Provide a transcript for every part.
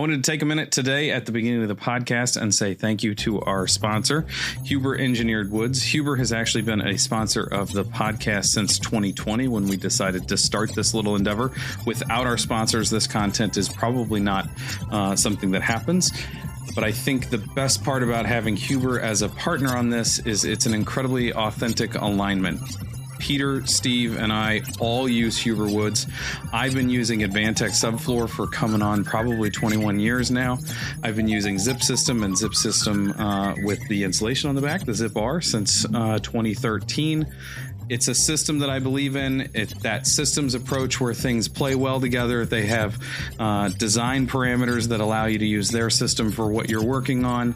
I wanted to take a minute today at the beginning of the podcast and say thank you to our sponsor, Huber Engineered Woods. Huber has actually been a sponsor of the podcast since 2020 when we decided to start this little endeavor. Without our sponsors, this content is probably not something that happens. But I think the best part about having Huber as a partner on this is it's an incredibly authentic alignment. Peter, Steve, and I all use Huber Woods. I've been using Advantech Subfloor for coming on probably 21 years now. I've been using Zip System and Zip System with the insulation on the back, the Zip R, since 2013. It's a system that I believe in. That systems approach where things play well together. They have design parameters that allow you to use their system for what you're working on.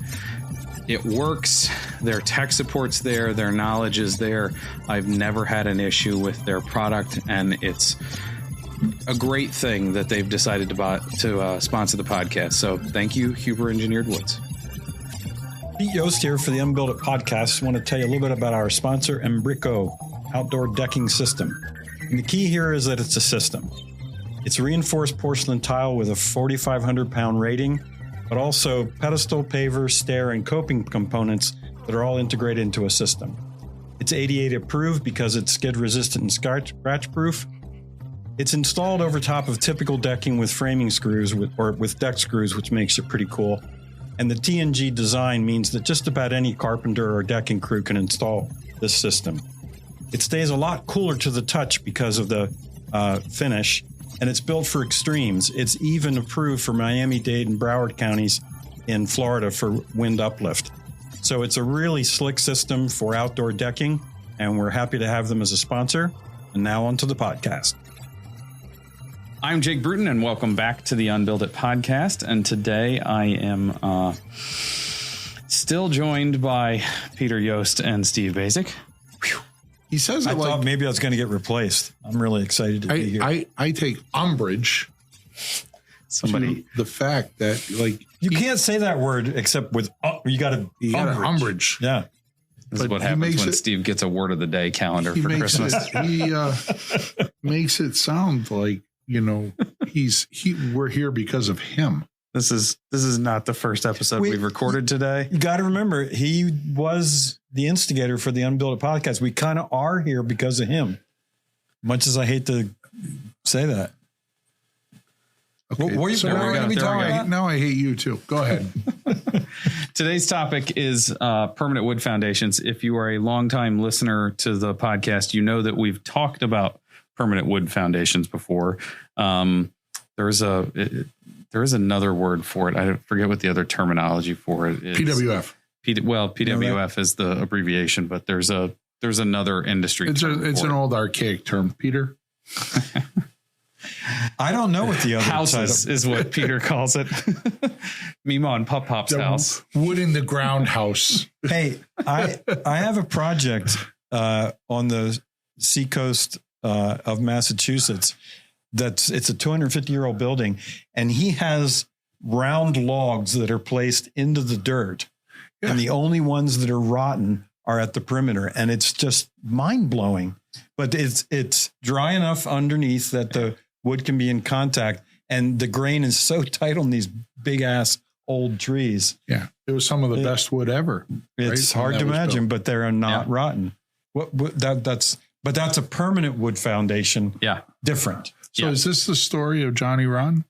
It works. Their tech support's there. Their knowledge is there. I've never had an issue with their product, and it's a great thing that they've decided to sponsor the podcast. So thank you, Huber Engineered Woods. Pete Yost here for the Unbuild It podcast. I want to tell you a little bit about our sponsor, Embrico Outdoor Decking System. And the key here is that it's a system. It's reinforced porcelain tile with a 4,500 pound rating, but also pedestal, paver, stair, and coping components that are all integrated into a system. It's 88 approved because it's skid resistant and scratch proof. It's installed over top of typical decking with framing screws or with deck screws, which makes it pretty cool. And the TNG design means that just about any carpenter or decking crew can install this system. It stays a lot cooler to the touch because of the finish. And it's built for extremes. It's even approved for Miami-Dade and Broward counties in Florida for wind uplift. So it's a really slick system for outdoor decking, and we're happy to have them as a sponsor. And now on to the podcast. I'm Jake Bruton, and welcome back to the Unbuild It podcast. And today I am still joined by Peter Yost and Steve Basic. He says I thought maybe I was going to get replaced. I'm really excited to be here. I take umbrage to the fact that you can't say that word except with you got to umbrage. Yeah, this is what happens when Steve gets a word of the day calendar for Christmas. He makes it sound like we're here because of him. This is not the first episode we've recorded today. You got to remember, he was the instigator for the Unbuild It podcast. We kind of are here because of him, much as I hate to say that. Okay. What are you going to be talking about? Now I hate you too. Go ahead. Today's topic is permanent wood foundations. If you are a longtime listener to the podcast, you know that we've talked about permanent wood foundations before. There is another word for it. I forget what the other terminology for it is. PWF. PWF is the abbreviation, but there's another industry term. It's an old archaic term, Peter. I don't know what the other houses is what Peter calls it. Mima and Pop Pop's house. Wood in the ground house. Hey, I have a project on the seacoast of Massachusetts. It's a 250-year-old building, and he has round logs that are placed into the dirt, and the only ones that are rotten are at the perimeter, and it's just mind-blowing. But it's dry enough underneath that the wood can be in contact, and the grain is so tight on these big-ass old trees. Yeah, it was some of the best wood ever. It's hard to imagine, but they're not rotten. That's a permanent wood foundation. Yeah, different. So is this the story of Johnny Ron?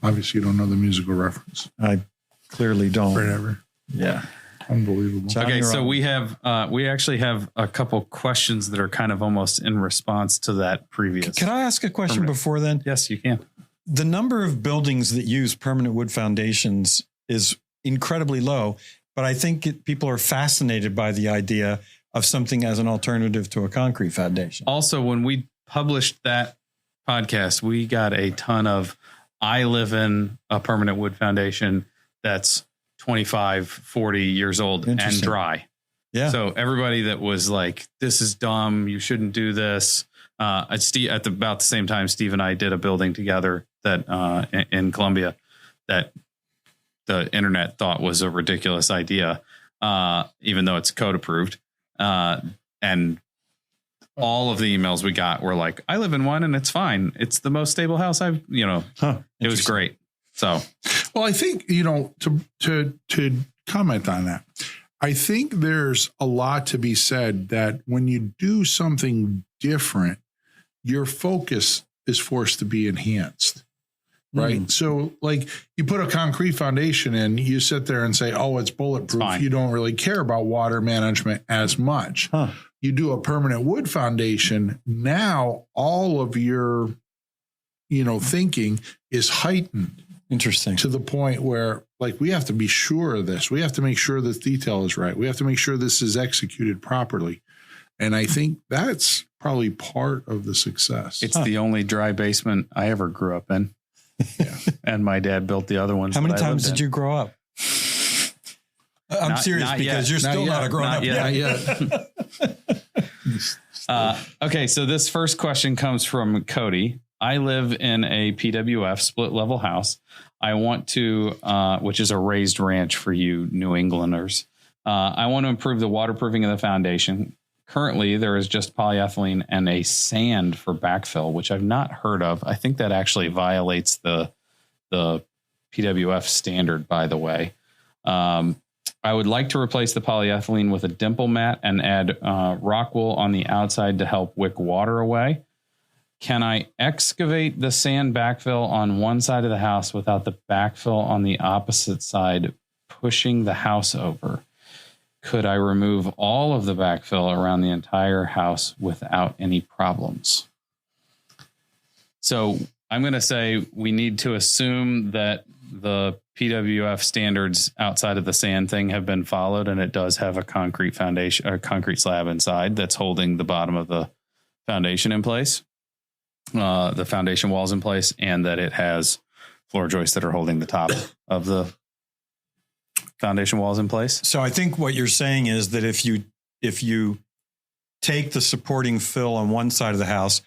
Obviously, you don't know the musical reference. I clearly don't. Whatever. Yeah. Unbelievable. Okay, so we actually have a couple questions that are kind of almost in response to that previous. Can I ask a question before then? Yes, you can. The number of buildings that use permanent wood foundations is incredibly low, but I think people are fascinated by the idea of something as an alternative to a concrete foundation. Also, when we published that podcast, we got a ton of, I live in a permanent wood foundation that's 25, 40 years old and dry. Yeah. So everybody that was like, this is dumb, you shouldn't do this. About the same time, Steve and I did a building together that in Columbia that the internet thought was a ridiculous idea, even though it's code approved. And all of the emails we got were like, I live in one and it's fine. It's the most stable house I've, it was great. So, well, I think, to comment on that, I think there's a lot to be said that when you do something different, your focus is forced to be enhanced. Right. So like you put a concrete foundation in, you sit there and say, oh, it's bulletproof. You don't really care about water management as much. You do a permanent wood foundation. Now all of your, thinking is heightened. Interesting. To the point where like we have to be sure of this. We have to make sure this detail is right. We have to make sure this is executed properly. And I think that's probably part of the success. It's the only dry basement I ever grew up in. Yeah. And my dad built the other ones. How many times did you grow up? I'm serious because you're still not a grown up yet. Okay, so this first question comes from Cody. I live in a PWF split level house. I want to, which is a raised ranch for you New Englanders. I want to improve the waterproofing of the foundation. Currently, there is just polyethylene and a sand for backfill, which I've not heard of. I think that actually violates the PWF standard, by the way. I would like to replace the polyethylene with a dimple mat and add rock wool on the outside to help wick water away. Can I excavate the sand backfill on one side of the house without the backfill on the opposite side pushing the house over? Could I remove all of the backfill around the entire house without any problems? So I'm going to say we need to assume that the PWF standards outside of the sand thing have been followed, and it does have a concrete foundation, a concrete slab inside that's holding the bottom of the foundation in place, the foundation walls in place, and that it has floor joists that are holding the top of the foundation walls in place. So I think what you're saying is that if you take the supporting fill on one side of the house,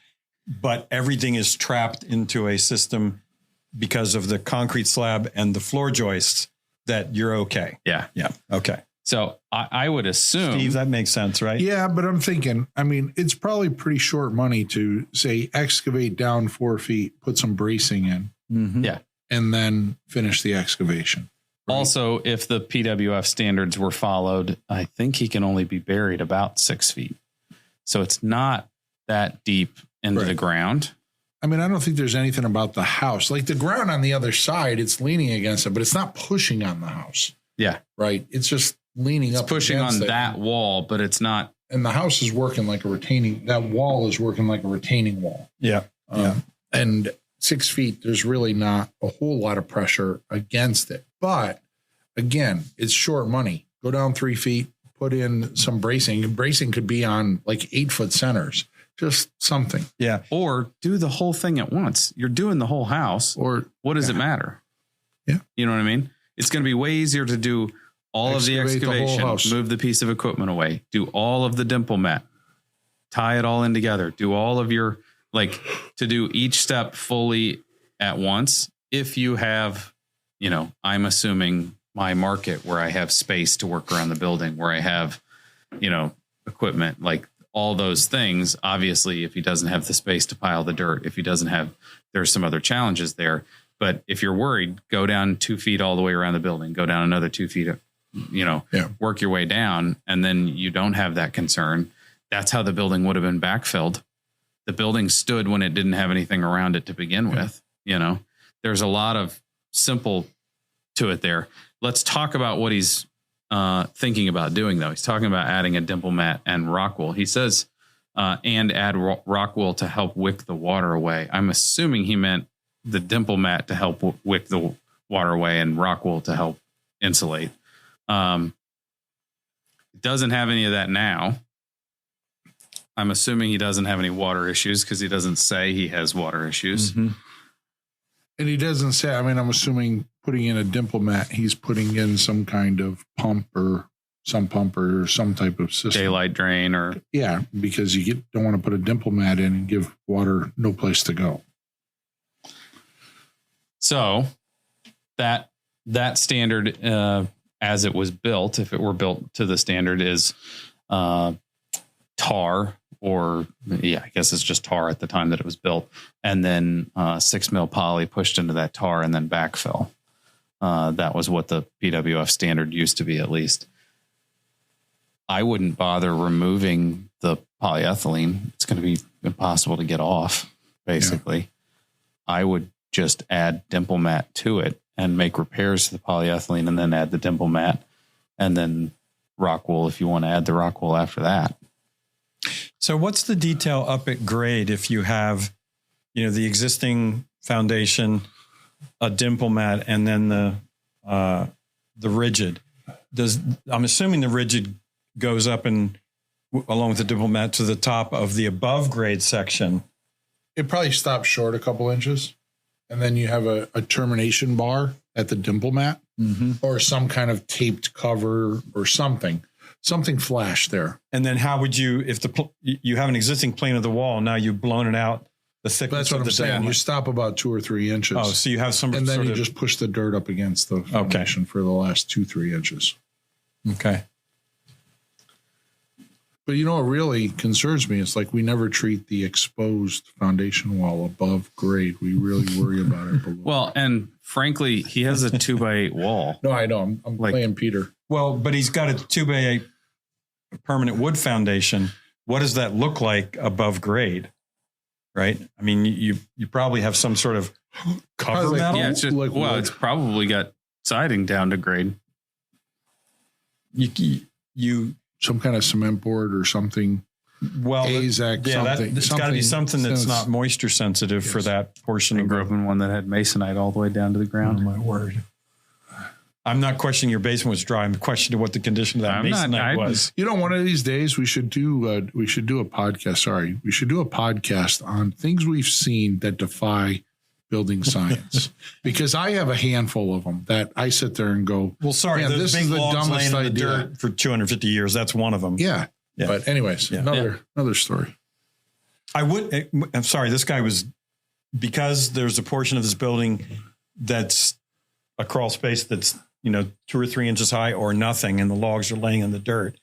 but everything is trapped into a system because of the concrete slab and the floor joists, that you're okay. Yeah. Yeah. Okay. So I would assume, Steve, that makes sense, right? Yeah, but I'm thinking, it's probably pretty short money to say excavate down 4 feet, put some bracing in. Mm-hmm. Yeah. And then finish the excavation. Right? Also, if the PWF standards were followed, I think he can only be buried about 6 feet. So it's not that deep into the ground. I don't think there's anything about the house. Like the ground on the other side, it's leaning against it, but it's not pushing on the house. Yeah. Right. It's just leaning up. It's pushing on that wall, but it's not. And the house is working like that wall is working like a retaining wall. Yeah. And 6 feet, there's really not a whole lot of pressure against it. But again, it's short money. Go down 3 feet, put in some bracing. Bracing could be on like 8 foot centers. Just something. Yeah. Or do the whole thing at once. You're doing the whole house. Or what does it matter? Yeah. You know what I mean? It's going to be way easier to do all of the excavation, move the piece of equipment away, do all of the dimple mat, tie it all in together, do all of your, to do each step fully at once. If you have, I'm assuming my market where I have space to work around the building, where I have, equipment, like all those things. Obviously, if he doesn't have the space to pile the dirt, there's some other challenges there. But if you're worried, go down 2 feet all the way around the building, go down another 2 feet, work your way down. And then you don't have that concern. That's how the building would have been backfilled. The building stood when it didn't have anything around it to begin with. There's a lot of simple to it there. Let's talk about what he's thinking about doing, though. He's talking about adding a dimple mat and rock wool. He says, and add rock wool to help wick the water away. I'm assuming he meant the dimple mat to help wick the water away and rock wool to help insulate. It doesn't have any of that now. I'm assuming he doesn't have any water issues because he doesn't say he has water issues. Mm-hmm. And he doesn't say, I'm assuming putting in a dimple mat, he's putting in some kind of pump or some type of system. Daylight drain or. Yeah, because you don't want to put a dimple mat in and give water no place to go. So that standard, as it was built, if it were built to the standard, is tar, or I guess it's just tar at the time that it was built, and then 6 mil poly pushed into that tar and then backfill. That was what the PWF standard used to be, at least. I wouldn't bother removing the polyethylene. It's going to be impossible to get off, basically. Yeah. I would just add dimple mat to it and make repairs to the polyethylene and then add the dimple mat, and then rock wool if you want to add the rock wool after that. So what's the detail up at grade if you have, the existing foundation, a dimple mat, and then the rigid? I'm assuming the rigid goes up and along with the dimple mat to the top of the above grade section. It probably stops short a couple inches, and then you have a termination bar at the dimple mat, or some kind of taped cover or something flash there. And then how would you, if you have an existing plane of the wall, now you've blown it out the thickness? That's what I'm saying. You stop about 2 or 3 inches. Oh, so you have some, and then you just push the dirt up against the foundation for the last 2-3 inches. Okay. But what really concerns me is we never treat the exposed foundation wall above grade. We really worry about it below. Well, and frankly, he has a 2x8 wall. No, I know. I'm playing Peter. Well, but he's got a 2x8 permanent wood foundation. What does that look like above grade? Right? I mean, you probably have some sort of cover metal. Yeah, it's just, it's probably got siding down to grade. You some kind of cement board or something. Well, AZEK, it's got to be something that's not moisture sensitive for that portion. I grew up in one that had masonite all the way down to the ground. Oh, my word. I'm not questioning your basement was dry. I'm questioning what the condition of that masonite was. One of these days we should do a podcast. Sorry, we should do a podcast on things we've seen that defy building science, because I have a handful of them that I sit there and go, well, sorry, this is the dumbest idea. In the dirt for 250 years. That's one of them. Yeah. But anyways, another story. I'm sorry. This guy was, because there's a portion of this building that's a crawl space that's, 2 or 3 inches high or nothing, and the logs are laying in the dirt.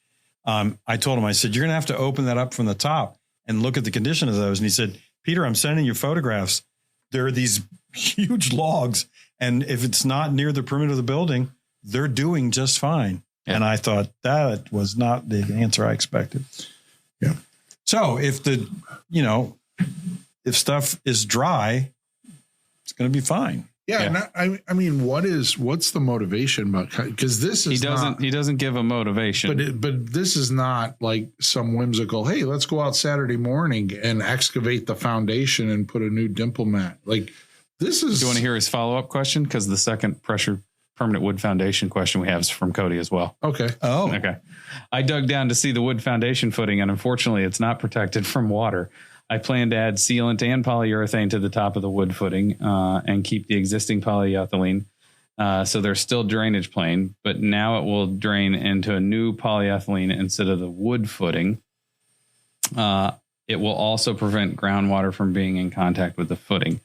I told him, I said, you're going to have to open that up from the top and look at the condition of those. And he said, Peter, I'm sending you photographs. There are these huge logs, and if it's not near the perimeter of the building, they're doing just fine. Yeah. And I thought that was not the answer I expected. Yeah. So if if stuff is dry, it's going to be fine. Yeah. And I mean, what's the motivation? Because this is he doesn't give a motivation, but this is not like some whimsical, hey, let's go out Saturday morning and excavate the foundation and put a new dimple mat. Like, this is. Do you want to hear his follow-up question? Because the second pressure permanent wood foundation question we have is from Cody as well. Okay. Oh, okay. I dug down to see the wood foundation footing, and unfortunately it's not protected from water. I plan to add sealant and polyurethane to the top of the wood footing and keep the existing polyethylene. So there's still drainage plane, but now it will drain into a new polyethylene instead of the wood footing. It will also prevent groundwater from being in contact with the footing.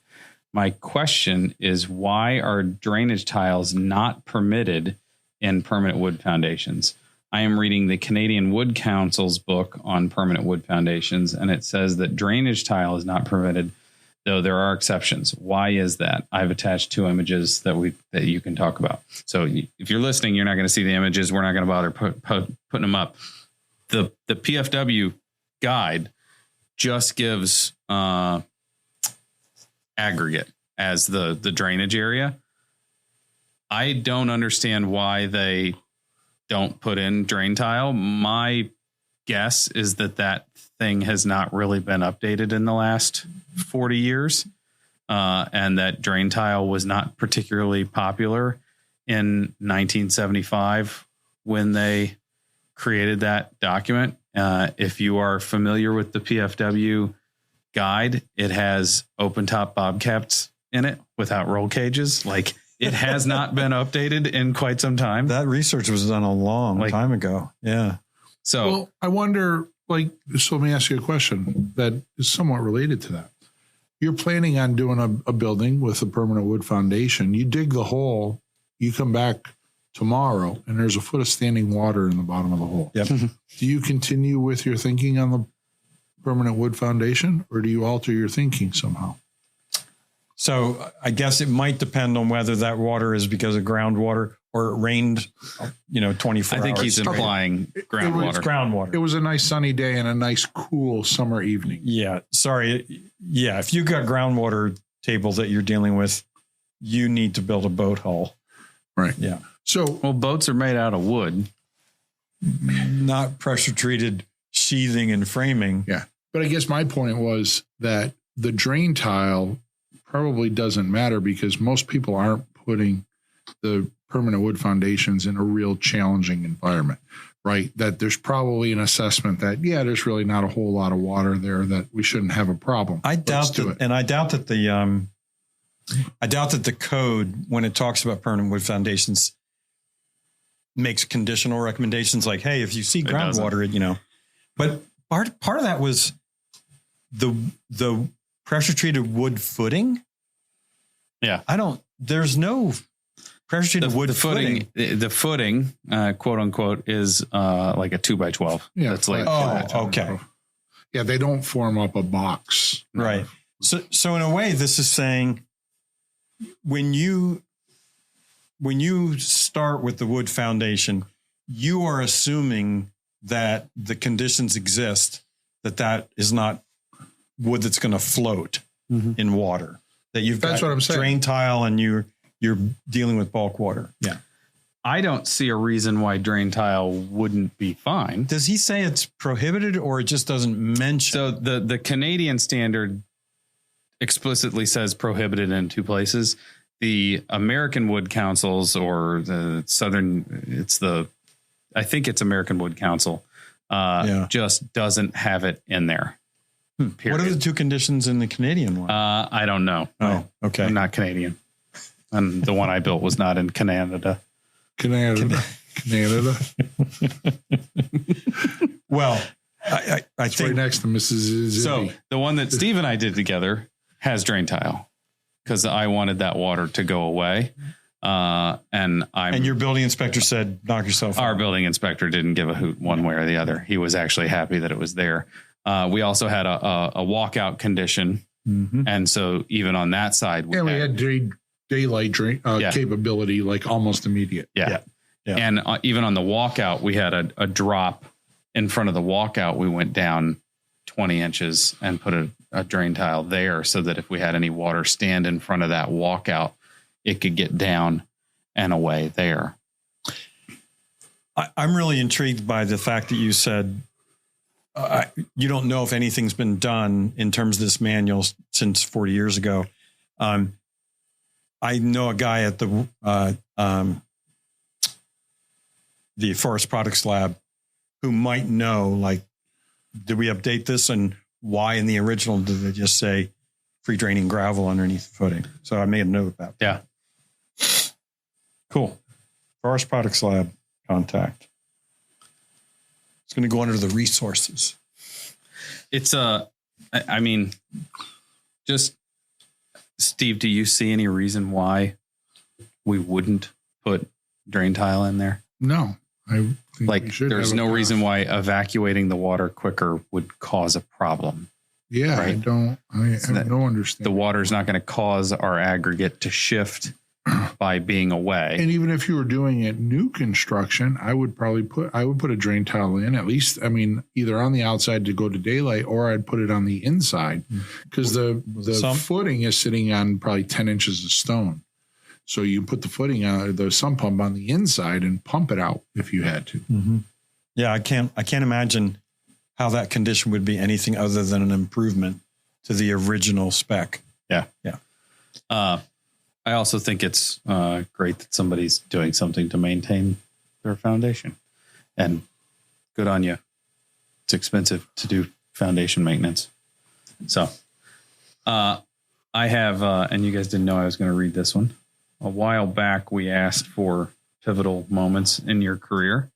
My question is, why are drainage tiles not permitted in permanent wood foundations? I am reading the Canadian Wood Council's book on permanent wood foundations, and it says that drainage tile is not permitted, though there are exceptions. Why is that? I've attached 2 images that you can talk about. So if you're listening, you're not going to see the images. We're not going to bother putting them up. The PFW guide just gives aggregate as the drainage area. I don't understand why they don't put in drain tile. My guess is that thing has not really been updated in the last 40 years. And that drain tile was not particularly popular in 1975 when they created that document. If you are familiar with the PFW guide, it has open top bobcats in it without roll cages. Like, it has not been updated in quite some time. That research was done a long time ago. Yeah. So, well, I wonder, so let me ask you a question that is somewhat related to that. You're planning on doing a building with a permanent wood foundation. You dig the hole, you come back tomorrow and there's a foot of standing water in the bottom of the hole. Yep. Do you continue with your thinking on the permanent wood foundation, or do you alter your thinking somehow? So I guess it might depend on whether that water is because of groundwater or it rained, 24 I think hours he's straight. implying It's groundwater. groundwater. It was a nice sunny day and a nice cool summer evening. Yeah. Sorry. Yeah. If you've got groundwater tables that you're dealing with, you need to build a boat hull. Right. Yeah. So Well, boats are made out of wood. Not pressure treated sheathing and framing. yeah, but I guess my point was that the drain tile probably doesn't matter because most people aren't putting the permanent wood foundations in a real challenging environment, right? That there's probably an assessment that, yeah, there's really not a whole lot of water there, that we shouldn't have a problem. I doubt Let's do that, it. and I doubt that the code, when it talks about permanent wood foundations, makes conditional recommendations like, hey, if you see doesn't. groundwater, But part of that was the pressure treated wood footing. Yeah. There's no pressure treated wood footing. The footing, quote unquote, is like a 2x12. Yeah, That's like, Okay. Yeah, they don't form up a box. Right. So in a way, this is saying when you start with the wood foundation, you are assuming that the conditions exist, that is not wood that's going to float in water. That you've That's got what I'm saying. drain tile and you're dealing with bulk water. Yeah. I don't see a reason why drain tile wouldn't be fine. Does he say it's prohibited or it just doesn't mention? So the Canadian standard explicitly says prohibited in 2 places. The American Wood Councils or the Southern, I think it's American Wood Council, just doesn't have it in there. What are the 2 conditions in the Canadian one? I don't know. Oh, okay. I'm not Canadian. And the one I built was not in Canada. Canada. Well, I It's think right next to Mississippi. So the one that Steve and I did together has drain tile because I wanted that water to go away. And your building inspector said, knock yourself our out. building inspector didn't give a hoot one way or the other. He was actually happy that it was there. We also had a walkout condition. Mm-hmm. And so even on that side, we had daylight drain capability, like almost immediate. Yeah. And even on the walkout, we had a drop in front of the walkout. We went down 20 inches and put a drain tile there so that if we had any water stand in front of that walkout, it could get down and away there. I'm really intrigued by the fact that you said you don't know if anything's been done in terms of this manual since 40 years ago. I know a guy at the Forest Products Lab who might know, like, did we update this and why in the original did they just say free draining gravel underneath the footing? So I made a note of that. Yeah. Cool. Forest Products Lab contact. It's going to go under the resources. It's I mean, just Steve, do you see any reason why we wouldn't put drain tile in there? No, I think Like we should there's have no a reason why evacuating the water quicker would cause a problem. Yeah, right? I have no understanding. The water's not going to cause our aggregate to shift by being away. And even if you were doing it new construction, I would put a drain tile in, at least, I mean, either on the outside to go to daylight, or I'd put it on the inside because the footing is sitting on probably 10 inches of stone. So you put the footing on the sump pump on the inside and pump it out if you had to. Mm-hmm. Yeah, I can't imagine how that condition would be anything other than an improvement to the original spec. Yeah. Yeah. I also think it's great that somebody's doing something to maintain their foundation, and good on you. It's expensive to do foundation maintenance. So I have, and you guys didn't know I was going to read this one. A while back, we asked for pivotal moments in your career.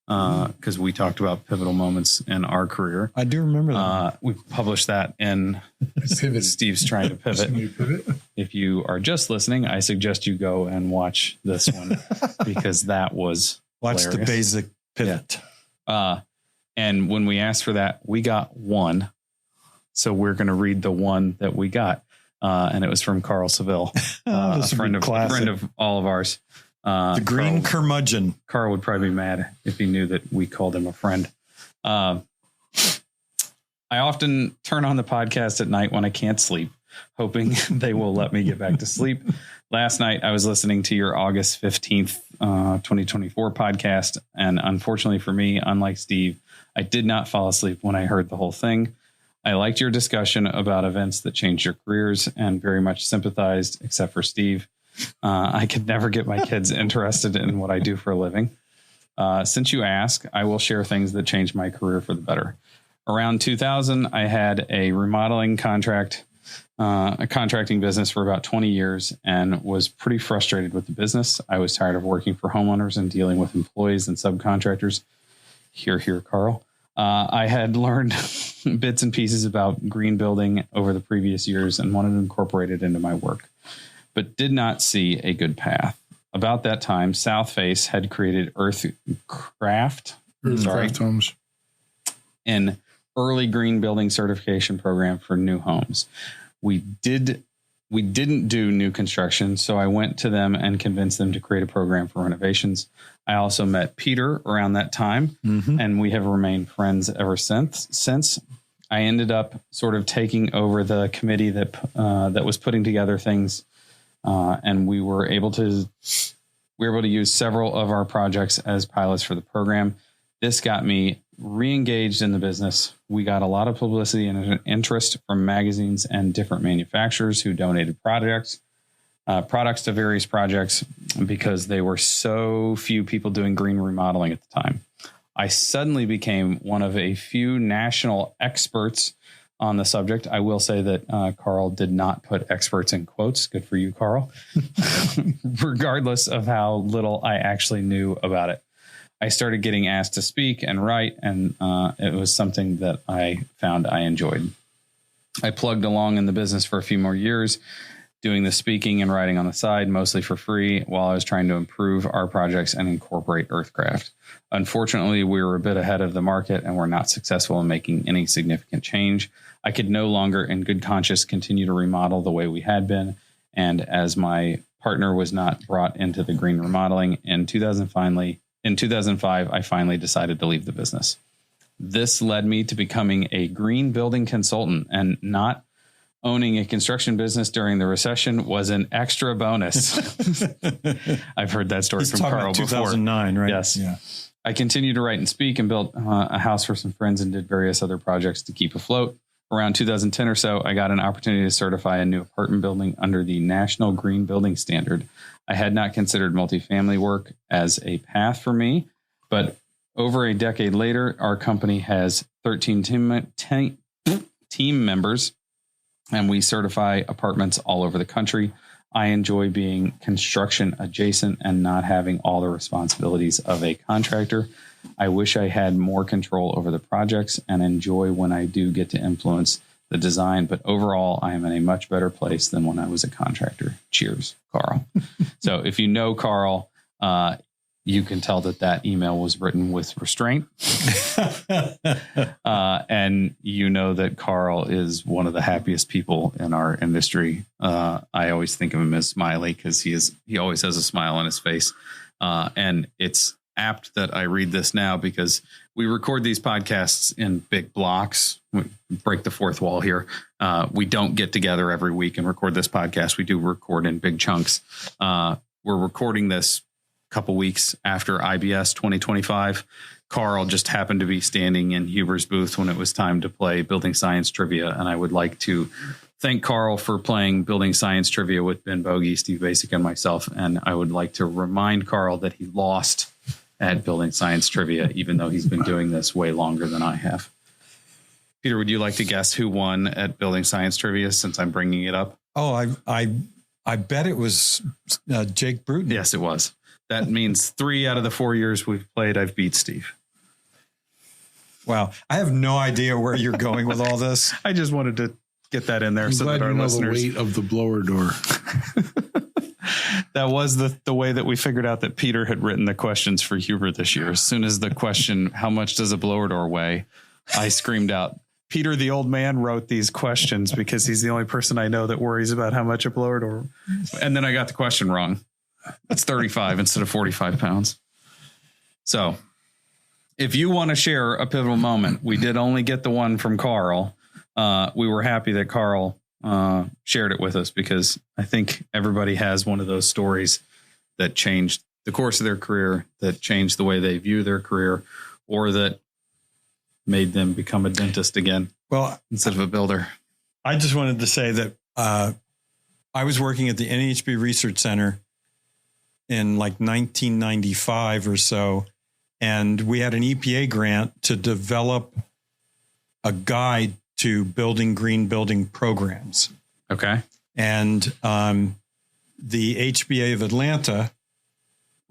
because we talked about pivotal moments in our career. I do remember that. We published that in Steve's Trying to Pivot. If you are just listening, I suggest you go and watch this one because that was Watch hilarious. the basic pivot. Yeah. And when we asked for that, we got one. So we're going to read the one that we got. And it was from Carl Seville, a friend of all of ours. The green curmudgeon. Carl would probably be mad if he knew that we called him a friend. I often turn on the podcast at night when I can't sleep, hoping they will let me get back to sleep. Last night, I was listening to your August 15th, 2024 podcast. And unfortunately for me, unlike Steve, I did not fall asleep when I heard the whole thing. I liked your discussion about events that changed your careers and very much sympathized, except for Steve. I could never get my kids interested in what I do for a living. Since you ask, I will share things that changed my career for the better. Around 2000, I had a remodeling contract, a contracting business for about 20 years and was pretty frustrated with the business. I was tired of working for homeowners and dealing with employees and subcontractors. Here, Carl. I had learned bits and pieces about green building over the previous years and wanted to incorporate it into my work, but did not see a good path. About that time, Southface had created Earthcraft Homes, an early green building certification program for new homes. We didn't do new construction, so I went to them and convinced them to create a program for renovations. I also met Peter around that time, and we have remained friends ever since. I ended up sort of taking over the committee that was putting together things, and we were able to use several of our projects as pilots for the program. This got me re-engaged in the business. We got a lot of publicity and interest from magazines and different manufacturers who donated products to various projects because there were so few people doing green remodeling at the time. I suddenly became one of a few national experts on the subject. I will say that Carl did not put experts in quotes. Good for you, Carl. Regardless of how little I actually knew about it. I started getting asked to speak and write, and it was something that I found I enjoyed. I plugged along in the business for a few more years, doing the speaking and writing on the side, mostly for free, while I was trying to improve our projects and incorporate Earthcraft. Unfortunately, we were a bit ahead of the market and were not successful in making any significant change. I could no longer, in good conscience, continue to remodel the way we had been, and as my partner was not brought into the green remodeling, in 2005, I finally decided to leave the business. This led me to becoming a green building consultant, and not owning a construction business during the recession was an extra bonus. I've heard that story from Carl before. 2009, right? Yes. Yeah. I continued to write and speak and built a house for some friends and did various other projects to keep afloat. Around 2010 or so, I got an opportunity to certify a new apartment building under the National Green Building Standard. I had not considered multifamily work as a path for me, but over a decade later, our company has 13 team members, and we certify apartments all over the country. I enjoy being construction adjacent and not having all the responsibilities of a contractor. I wish I had more control over the projects and enjoy when I do get to influence the design, but overall, I am in a much better place than when I was a contractor. Cheers, Carl. So if you know Carl, you can tell that email was written with restraint. And you know that Carl is one of the happiest people in our industry. I always think of him as Smiley because he always has a smile on his face. And it's apt that I read this now because we record these podcasts in big blocks. We break the fourth wall here. We don't get together every week and record this podcast. We do record in big chunks. We're recording this a couple weeks after IBS 2025. Carl just happened to be standing in Huber's booth when it was time to play building science trivia. And I would like to thank Carl for playing building science trivia with Ben Bogey, Steve Basic, and myself. And I would like to remind Carl that he lost at building science trivia, even though he's been doing this way longer than I have. Peter, would you like to guess who won at building science trivia since I'm bringing it up? Oh, I bet it was Jake Bruton. Yes, it was. That means 3 out of the 4 years we've played, I've beat Steve. Wow. I have no idea where you're going with all this. I just wanted to get that in there I'm so glad that our you know listeners. the weight of the blower door. That was the way that we figured out that Peter had written the questions for Huber this year. As soon as the question, how much does a blower door weigh? I screamed out, Peter, the old man, wrote these questions because he's the only person I know that worries about how much a blower door. And then I got the question wrong. It's 35 instead of 45 pounds. So if you want to share a pivotal moment, we did only get the one from Carl. We were happy that Carl shared it with us because I think everybody has one of those stories that changed the course of their career, that changed the way they view their career, or that made them become a dentist again. Well, instead of a builder. I just wanted to say that I was working at the NHB Research Center in like 1995 or so, and we had an EPA grant to develop a guide to building green building programs. Okay. And the HBA of Atlanta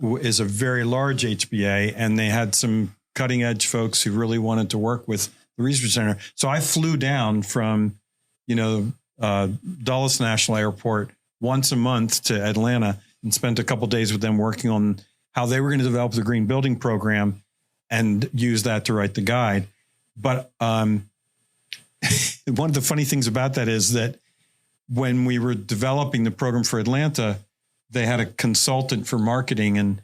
is a very large HBA, and they had some cutting edge folks who really wanted to work with the research center. So I flew down from, Dulles National Airport once a month to Atlanta and spent a couple of days with them working on how they were going to develop the green building program and use that to write the guide. But one of the funny things about that is that when we were developing the program for Atlanta, they had a consultant for marketing, and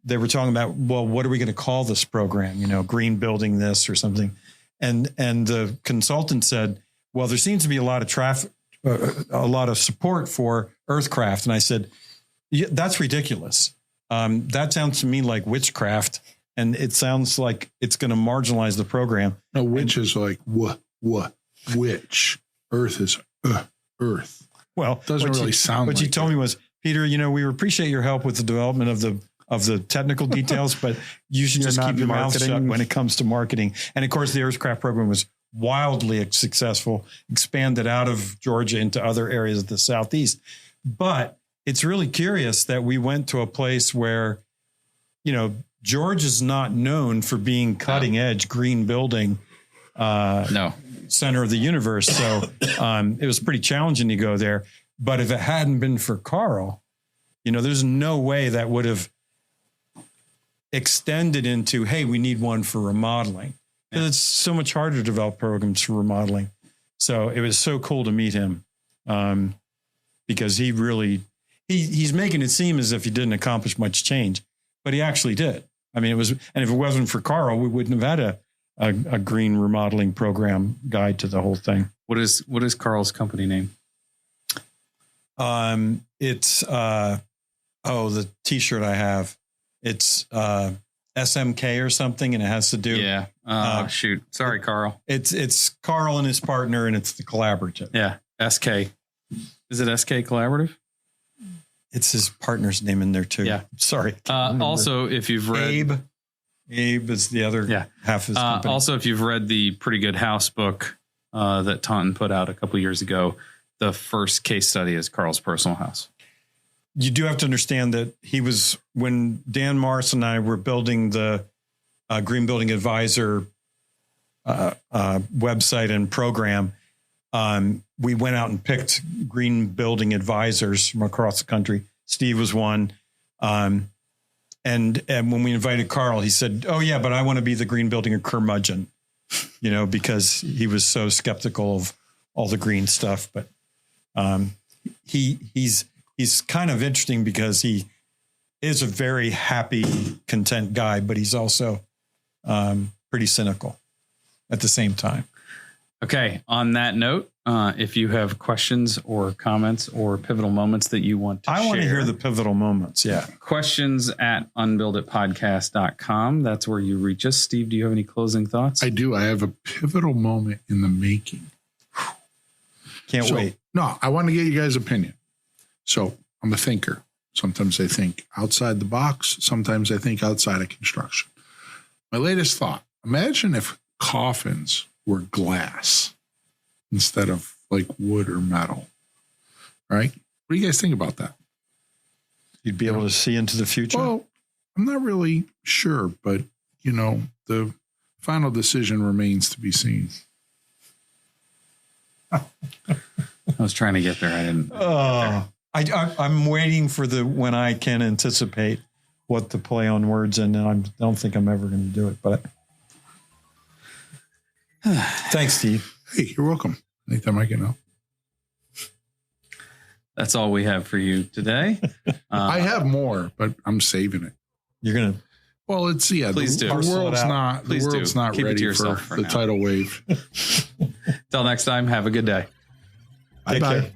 they were talking about, well, what are we going to call this program? Green building this or something. And the consultant said, well, there seems to be a lot of traffic, a lot of support for Earthcraft. And I said, yeah, that's ridiculous. That sounds to me like witchcraft. And it sounds like it's going to marginalize the program. No, witch is like, witch. Earth is earth. Well, doesn't really sound what like you told me was, Peter, we appreciate your help with the development of the technical details, but you should just keep your mouth shut when it comes to marketing. And of course, the Earthcraft program was wildly successful, expanded out of Georgia into other areas of the Southeast. But it's really curious that we went to a place where, Georgia's not known for being cutting edge green building center of the universe. So it was pretty challenging to go there. But if it hadn't been for Carl, there's no way that would have extended into, hey, we need one for remodeling. Yeah. It's so much harder to develop programs for remodeling. So it was so cool to meet him because he really, he's making it seem as if he didn't accomplish much change, but he actually did. I mean, and if it wasn't for Carl, we wouldn't have had a green remodeling program guide to the whole thing. What is Carl's company name? It's the T-shirt I have. It's SMK or something, and it has to do. Yeah. Shoot. Sorry, Carl. It's Carl and his partner, and it's the collaborative. Yeah. SK. Is it SK Collaborative? It's his partner's name in there too. Yeah. Sorry. Also, if you've read Abe is the other half of his company. Also, if you've read the Pretty Good House book that Taunton put out a couple years ago, the first case study is Carl's personal house. You do have to understand that when Dan Morris and I were building the Green Building Advisor website and program, we went out and picked green building advisors from across the country. Steve was one. And when we invited Carl, he said, oh yeah, but I want to be the green building curmudgeon, because he was so skeptical of all the green stuff. But he's kind of interesting because he is a very happy, content guy, but he's also pretty cynical at the same time. Okay. On that note, if you have questions or comments or pivotal moments that you want to share. I want to hear the pivotal moments. Yeah. Questions at unbuilditpodcast.com. That's where you reach us. Steve, do you have any closing thoughts? I do. I have a pivotal moment in the making. Can't wait. No, I want to get you guys' opinion. So I'm a thinker. Sometimes I think outside the box. Sometimes I think outside of construction. My latest thought, imagine if coffins were glass instead of like wood or metal, right? What do you guys think about that? You'd be able to see into the future? Well, I'm not really sure, but the Final decision remains to be seen. I was trying to get there. I didn't. I'm waiting for when I can anticipate what to play on words, and I don't think I'm ever going to do it. But thanks, Steve. Hey, you're welcome. Anytime I can help. That's all we have for you today. I have more, but I'm saving it. You're going to. Well, it's Please do. The world's not. Please the world's do. not Keep it ready to yourself for for the now. tidal wave. Till next time, have a good day. Take Bye-bye. care.